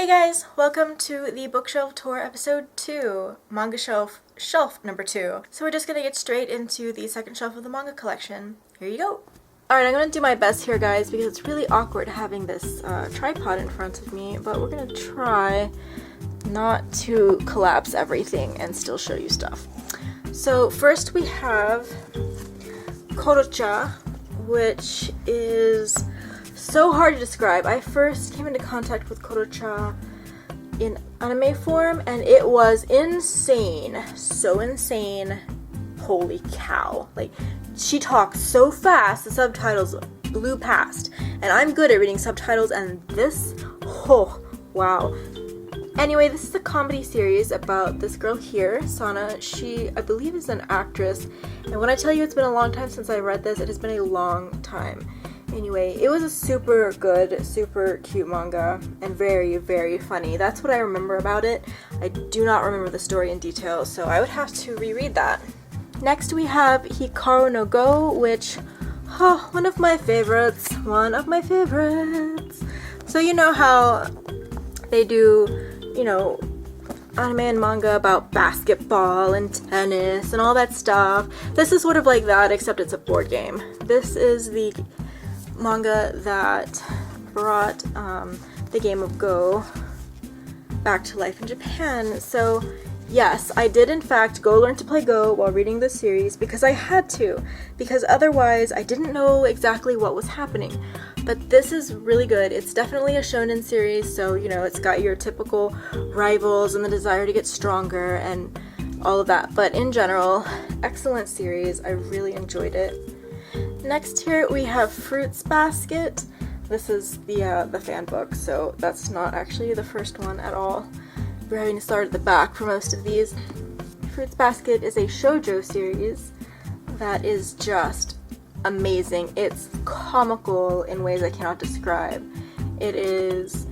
Hey guys, welcome to the bookshelf tour episode 2, manga shelf number 2. So we're just gonna get straight into the second shelf of the manga collection. Here you go. Alright, I'm gonna do my best here guys because it's really awkward having this tripod in front of me, but we're gonna try not to collapse everything and still show you stuff. So first we have Korocha, which is so hard to describe. I first came into contact with Korocha in anime form and it was insane. So insane. Holy cow. Like, she talks so fast, the subtitles blew past. And I'm good at reading subtitles and this, oh, wow. Anyway, this is a comedy series about this girl here, Sana. She, I believe, is an actress. And when I tell you it's been a long time since I read this, it has been a long time. Anyway, it was a super good, super cute manga, and very, very funny. That's what I remember about it. I do not remember the story in detail, so I would have to reread that. Next we have Hikaru no Go, which, one of my favorites. So you know how they do, anime and manga about basketball and tennis and all that stuff. This is sort of like that, except it's a board game. This is the manga that brought the game of Go back to life in Japan. So yes, I did in fact go learn to play Go while reading this series because I had to, because otherwise I didn't know exactly what was happening. But this is really good. It's definitely a shonen series, so it's got your typical rivals and the desire to get stronger and all of that. But in general, excellent series. I really enjoyed it. Next here we have Fruits Basket. This is the fan book, so that's not actually the first one at all. We're having to start at the back for most of these. Fruits Basket is a shoujo series that is just amazing. It's comical in ways I cannot describe. It is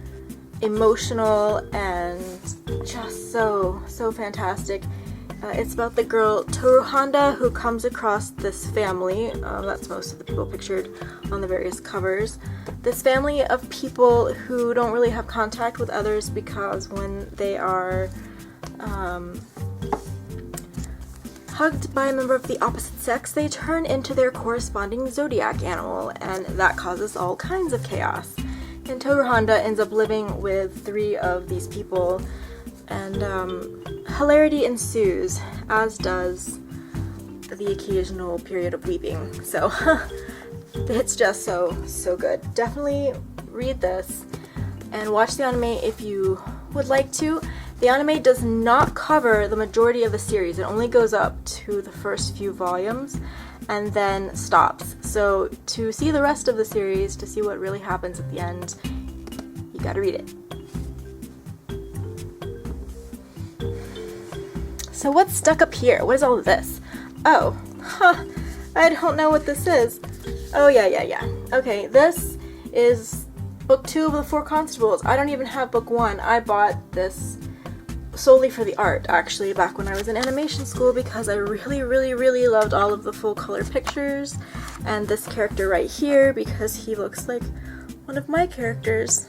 emotional and just so fantastic. It's about the girl Toru Honda who comes across this family, that's most of the people pictured on the various covers, this family of people who don't really have contact with others because when they are hugged by a member of the opposite sex, they turn into their corresponding zodiac animal, and that causes all kinds of chaos. And Toru Honda ends up living with 3 of these people, and hilarity ensues, as does the occasional period of weeping. So it's just so good. Definitely read this and watch the anime if you would like to. The anime does not cover the majority of the series. It only goes up to the first few volumes and then stops. So to see the rest of the series, to see what really happens at the end, you gotta read it. So what's stuck up here? What is all of this? Oh, I don't know what this is. Oh, yeah. Okay, this is book 2 of the 4 Constables. I don't even have book 1. I bought this solely for the art, actually, back when I was in animation school because I really loved all of the full color pictures and this character right here because he looks like one of my characters,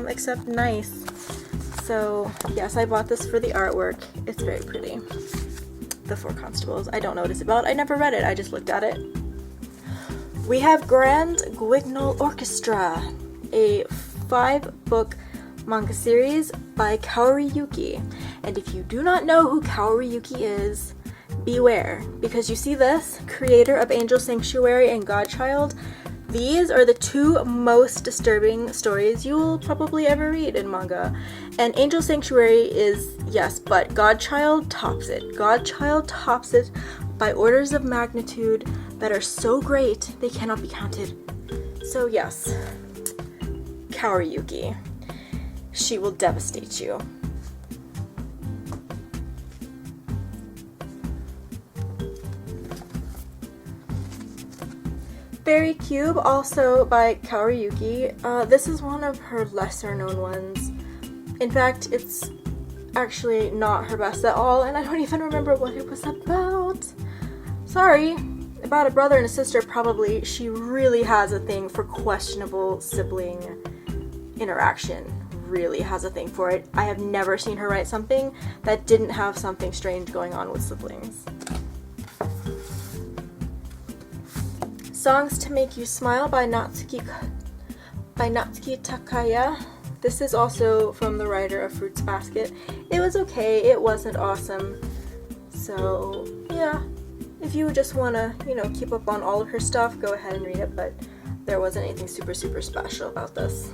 except nice. So, yes, I bought this for the artwork. It's very pretty. The 4 Constables. I don't know what it's about. I never read it. I just looked at it. We have Grand Guignol Orchestra, a 5-book manga series by Kaori Yuki. And if you do not know who Kaori Yuki is, beware. Because you see this, creator of Angel Sanctuary and Godchild, these are the 2 most disturbing stories you'll probably ever read in manga. And Angel Sanctuary is, yes, but Godchild tops it. Godchild tops it by orders of magnitude that are so great they cannot be counted. So yes, Kaori Yuki. She will devastate you. Fairy Cube, also by Kaori Yuki. This is one of her lesser known ones. In fact, it's actually not her best at all, and I don't even remember what it was about. Sorry. About a brother and a sister, probably. She really has a thing for questionable sibling interaction. really has a thing for it. I have never seen her write something that didn't have something strange going on with siblings. Songs to Make You Smile by Natsuki Takaya. This is also from the writer of Fruits Basket. It was okay, it wasn't awesome. So yeah, if you just want to, you know, keep up on all of her stuff, go ahead and read it, but there wasn't anything super special about this.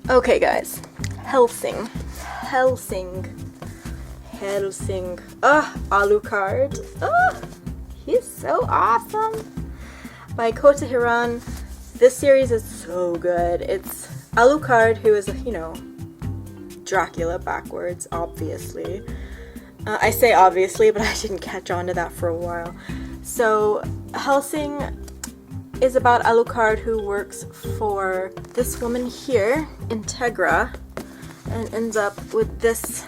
Okay guys, Hellsing. Alucard. He's so awesome. By Kota Hiran. This series is so good. It's Alucard, who is, you know, Dracula backwards, obviously. I say obviously, but I didn't catch on to that for a while. So, Hellsing is about Alucard, who works for this woman here, Integra, and ends up with this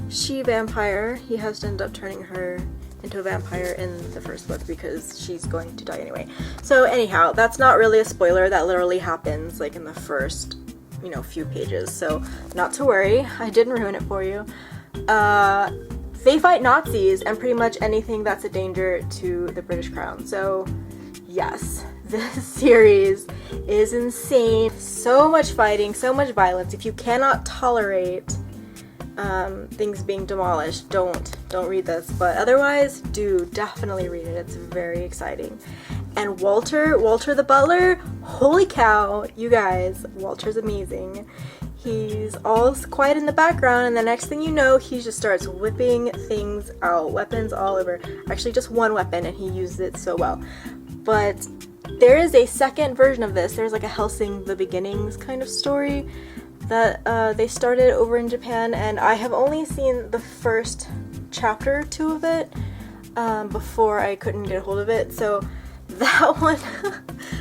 she-vampire. He has to end up turning her into a vampire in the first book because she's going to die anyway. So anyhow, that's not really a spoiler. That literally happens like in the first, you know, few pages. So not to worry, I didn't ruin it for you. They fight Nazis and pretty much anything that's a danger to the British Crown. So yes, this series is insane. So much fighting, so much violence. If you cannot tolerate things being demolished, don't read this, but otherwise do definitely read it. It's very exciting. And Walter the butler, holy cow, you guys, Walter's amazing. He's all quiet in the background, and the next thing you know, he just starts whipping things out, weapons all over. Actually, just one weapon, and he used it so well. But there is a second version of this. There's like a Hellsing The Beginnings kind of story that they started over in Japan, and I have only seen the first chapter or two of it before I couldn't get a hold of it. So that one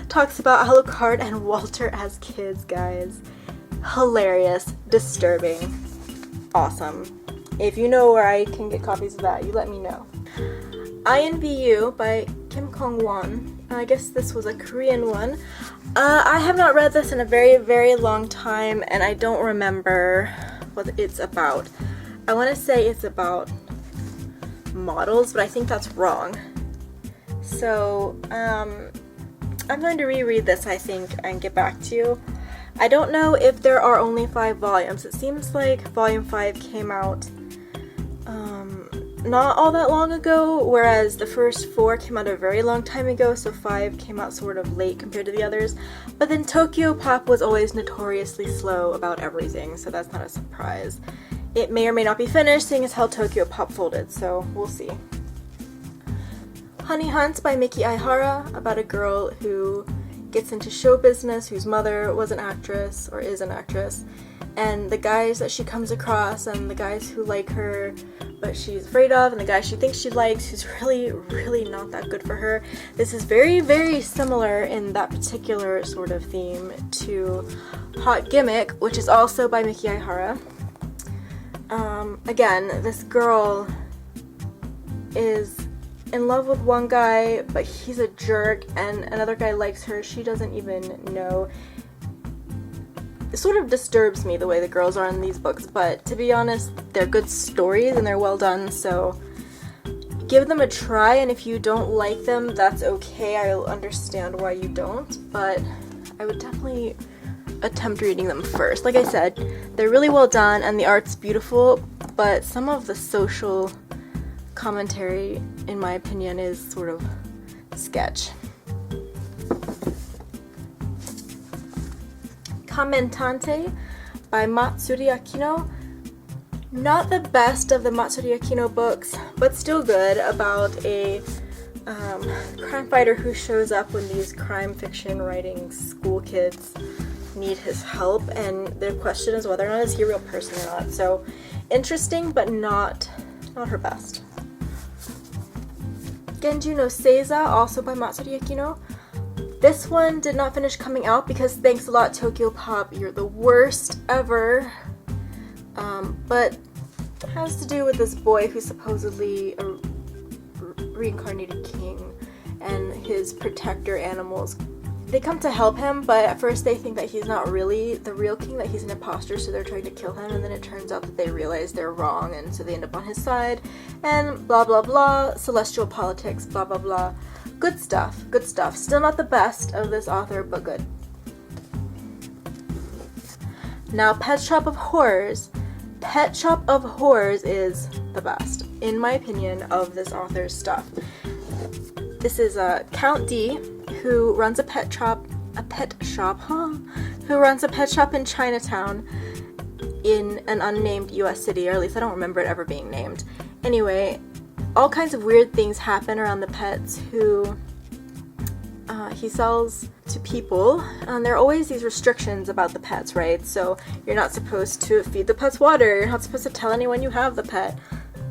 talks about Alucard and Walter as kids, guys. Hilarious, disturbing, awesome. If you know where I can get copies of that, you let me know. INVU by Kim Kong-won. I guess this was a Korean one. I have not read this in a very long time, and I don't remember what it's about. I want to say it's about models, but I think that's wrong. So, I'm going to reread this, I think, and get back to you. I don't know if there are only 5 volumes. It seems like volume 5 came out not all that long ago, whereas the first 4 came out a very long time ago, so 5 came out sort of late compared to the others. But then Tokyo Pop was always notoriously slow about everything, so that's not a surprise. It may or may not be finished, seeing as how Tokyo Pop folded, so we'll see. Honey Hunt by Miki Aihara, about a girl who gets into show business, whose mother was an actress, or is an actress, and the guys that she comes across, and the guys who like her but she's afraid of, and the guy she thinks she likes who's really not that good for her. This is very similar in that particular sort of theme to Hot Gimmick, which is also by Miki Aihara. Again, this girl is in love with one guy, but he's a jerk, and another guy likes her. She doesn't even know. It sort of disturbs me the way the girls are in these books, but to be honest, they're good stories and they're well done, so give them a try, and if you don't like them, that's okay. I'll understand why you don't, but I would definitely attempt reading them first. Like I said, they're really well done and the art's beautiful, but some of the social commentary, in my opinion, is sort of sketch. Commentante by Matsuri Akino. Not the best of the Matsuri Akino books, but still good, about a crime fighter who shows up when these crime fiction writing school kids need his help, and the question is whether or not is he a real person or not. So interesting, but not her best. Genju no Seiza, also by Matsuri Akino. This one did not finish coming out because thanks a lot Tokyo Pop, you're the worst ever. But it has to do with this boy who's supposedly a reincarnated king, and his protector animals they come to help him, but at first they think that he's not really the real king, that he's an imposter, so they're trying to kill him, and then it turns out that they realize they're wrong, and so they end up on his side, and blah blah blah, celestial politics, blah blah blah. Good stuff, good stuff. Still not the best of this author, but good. Now, Pet Shop of Horrors. Pet Shop of Horrors is the best, in my opinion, of this author's stuff. This is Count D, who runs a pet shop in Chinatown in an unnamed US city, or at least I don't remember it ever being named. Anyway, all kinds of weird things happen around the pets who he sells to people. There are always these restrictions about the pets, right? So you're not supposed to feed the pets water, you're not supposed to tell anyone you have the pet,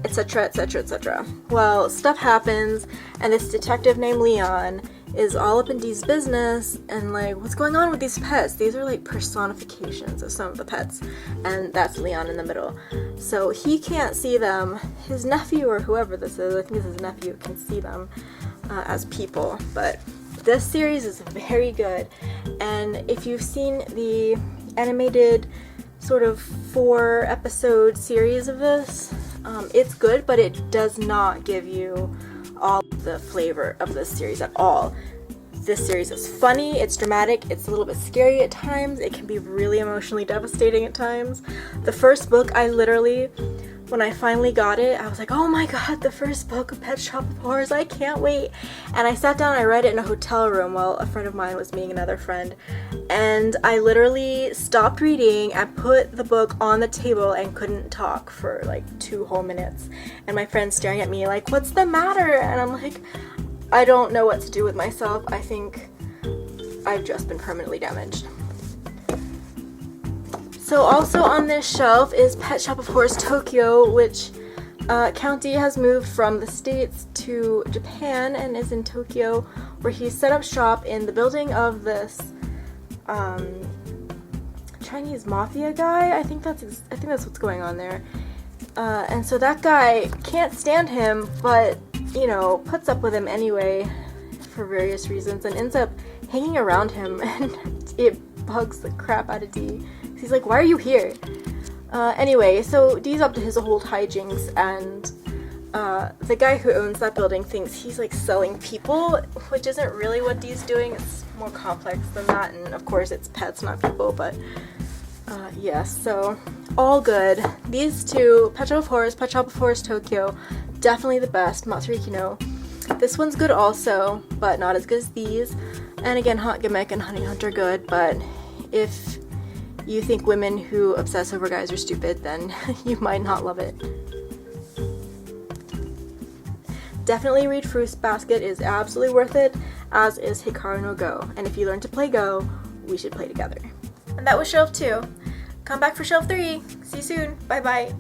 etc, etc, etc. Well, stuff happens, and this detective named Leon is all up in Dee's business, and like, what's going on with these pets? These are like personifications of some of the pets, and that's Leon in the middle. So he can't see them. His nephew, or whoever this is, I think this is his nephew, can see them as people. But this series is very good, and if you've seen the animated sort of 4-episode series of this, it's good, but it does not give you all the flavor of this series at all. This series is funny, it's dramatic, it's a little bit scary at times, it can be really emotionally devastating at times. The first book, I literally, when I finally got it, I was like, oh my god, the first book of Pet Shop of Horrors, I can't wait. And I sat down and I read it in a hotel room while a friend of mine was meeting another friend. And I literally stopped reading and put the book on the table and couldn't talk for like 2 whole minutes. And my friend's staring at me like, what's the matter? And I'm like, I don't know what to do with myself. I think I've just been permanently damaged. So also on this shelf is Pet Shop of Horrors Tokyo, which Count D has moved from the States to Japan and is in Tokyo, where he set up shop in the building of this Chinese mafia guy. I think that's what's going on there. And so that guy can't stand him, but you know, puts up with him anyway for various reasons, and ends up hanging around him, and it bugs the crap out of D. He's like, why are you here? Anyway, so Dee's up to his old hijinks, and the guy who owns that building thinks he's like selling people, which isn't really what Dee's doing. It's more complex than that, and of course it's pets, not people, but yes, so all good. These two, Pet Shop of Horrors Tokyo, definitely the best. Matsuriki no. This one's good also, but not as good as these. And again, Hot Gimmick and Honey Hunt are good, but if you think women who obsess over guys are stupid, then you might not love it. Definitely read Fruits Basket, is absolutely worth it, as is Hikaru no Go. And if you learn to play Go, we should play together. And that was Shelf 2. Come back for Shelf 3. See you soon. Bye bye.